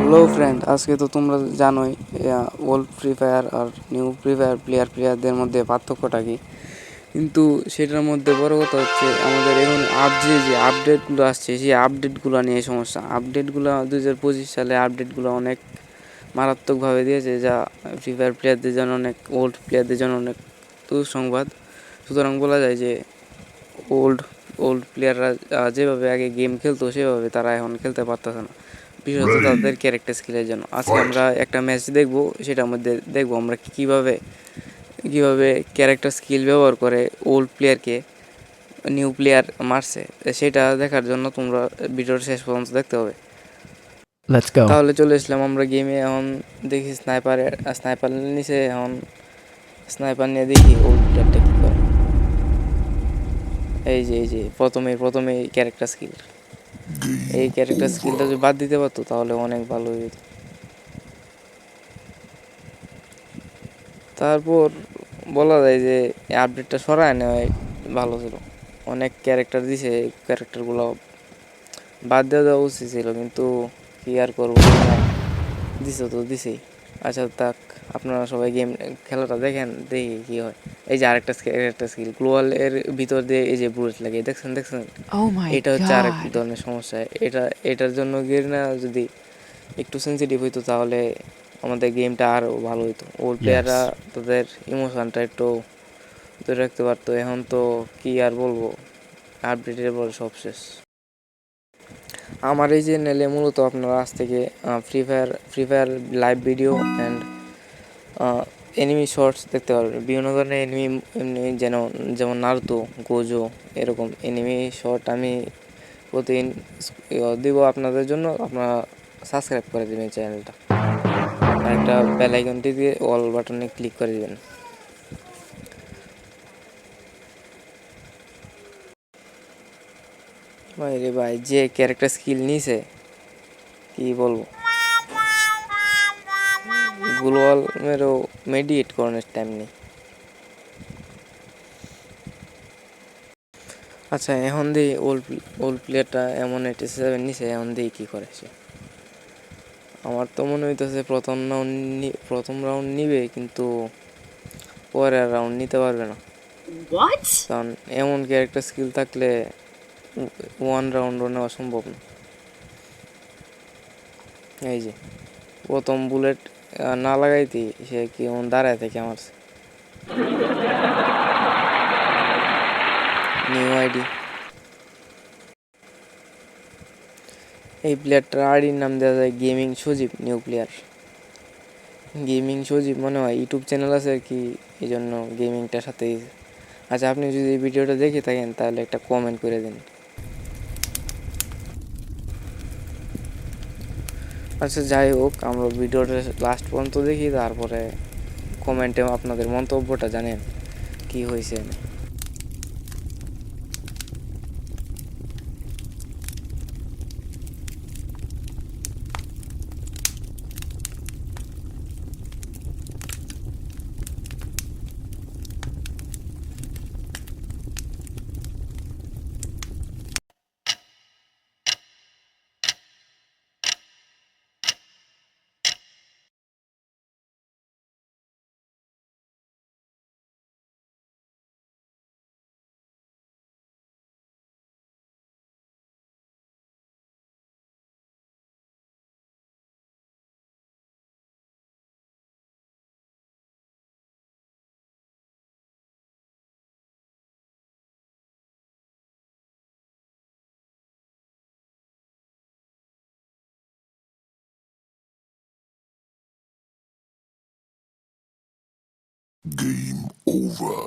Hello friend, আজকে তো তোমরা জানোই ওল্ড ফ্রি ফায়ার আর নিউ ফ্রি ফায়ার প্লেয়ারদের মধ্যে পার্থক্যটা কি। কিন্তু সেটার মধ্যে বড় কথা হচ্ছে আমাদের এখন যে আপডেটগুলো আসছে সেই আপডেটগুলো নিয়ে সমস্যা। আপডেটগুলো 2025 সালে আপডেটগুলো অনেক মারাত্মকভাবে দিয়েছে, যা ফ্রি ফায়ার প্লেয়ারদের জন্য অনেক, ওল্ড প্লেয়ারদের জন্য অনেক দুঃসংবাদ। সুতরাং বলা যায় যে ওল্ড ওল্ড প্লেয়াররা যেভাবে আগে গেম খেলতো সেভাবে তারা এখন খেলতে পারতেছে না, বিশেষত তাদের ক্যারেক্টার স্কিলের জন্য। আজকে আমরা একটা ম্যাচ দেখব, সেটার মধ্যে দেখব আমরা কীভাবে কীভাবে ক্যারেক্টার স্কিল ব্যবহার করে ওল্ড প্লেয়ারকে নিউ প্লেয়ার মারছে। সেটা দেখার জন্য তোমরা ভিডিওর শেষ পর্যন্ত দেখতে হবে। Let's go. তাহলে চলে আসলাম আমরা গেমে। এখন দেখি স্নাইপার নিচে, এখন স্নাইপার নিয়ে দেখি ওল্ড প্লেয়ারটা কী করে। এই যে প্রথমে ক্যারেক্টার স্কিল, এই ক্যারেক্টার স্কিলটা যদি বাদ দিতে পারতো তাহলে অনেক ভালো হতো। তারপর বলা যায় যে এই আপডেটটা সরায় নেওয়াই ভালো ছিল। অনেক ক্যারেক্টার দিছে, এই ক্যারেক্টারগুলো বাদ দিয়ে দেওয়া উচিত ছিল, কিন্তু কি আর করবো, দিছে তো দিছেই। আচ্ছা থাক, আপনারা সবাই গেম খেলাটা দেখেন, দেখি কী হয়। এই যে আরেকটা ক্যারেক্টার স্কিল গ্লোয়াল এর ভিতর দিয়ে এই যে বুলেট লাগে, দেখছেন। Oh my এটা হচ্ছে আরেক god. ধরনের সমস্যা। এটার জন্য গেরিনা যদি একটু সেন্সিটিভ হইতো তাহলে আমাদের গেমটা আরও ভালো হইতো। ওল্ড প্লেয়াররা Yes. তাদের ইমোশনটা একটু ধরে রাখতে পারতো। এখন তো কি আর বলবো, আপডেটের পর সব শেষ। আমার এই চ্যানেলে মূলত আপনারা আজ থেকে free fire live video and anime shorts দেখতে পারবেন। বিভিন্ন ধরনের এমনি যেমন নারুতো, গোজো, এরকম এনিমি শর্ট আমি প্রতিদিন দিব আপনাদের জন্য। আপনারা সাবস্ক্রাইব করে দেবেন চ্যানেলটা, আর একটা বেল আইকনটি দিয়ে অল বাটনে ক্লিক করে দেবেন। ভাই রে ভাই, যে ক্যারেক্টার স্কিল নিছে কি বলবো, গ্লোয়াল মেরো মেডিয়েট করানোর টাইম নেই। আচ্ছা এখন দিই ওল্ড প্লেয়ারটা এমন 87 নিছে, এখন দিই কী করে সে। আমার তো মনে হইতেছে প্রথম রাউন্ড নিবে, কিন্তু পরের রাউন্ড নিতে পারবে না। কারণ এমন ক্যারেক্টার স্কিল থাকলে ওয়ান রাউন্ডও নেওয়া সম্ভব না। এই যে প্রথম বুলেট না লাগাইতেই সে কি এমন দাঁড়ায় থেকে মারছে। নিউ আইডি, এই প্লেয়ারটার আইডির নাম দেওয়া যায় গেমিং সজীব নিউ প্লেয়ার। গেমিং সজীব মনে হয় ইউটিউব চ্যানেল আছে আর কি, এই জন্য গেমিংটার সাথে। আচ্ছা আপনি যদি এই ভিডিওটা দেখে থাকেন তাহলে একটা কমেন্ট করে দিন। আচ্ছা যাই হোক, আমরা ভিডিওটা লাস্ট পর্যন্ত দেখি, তারপরে কমেন্টে আপনাদের মন্তব্যটা জানেন কি হয়েছে। Game over.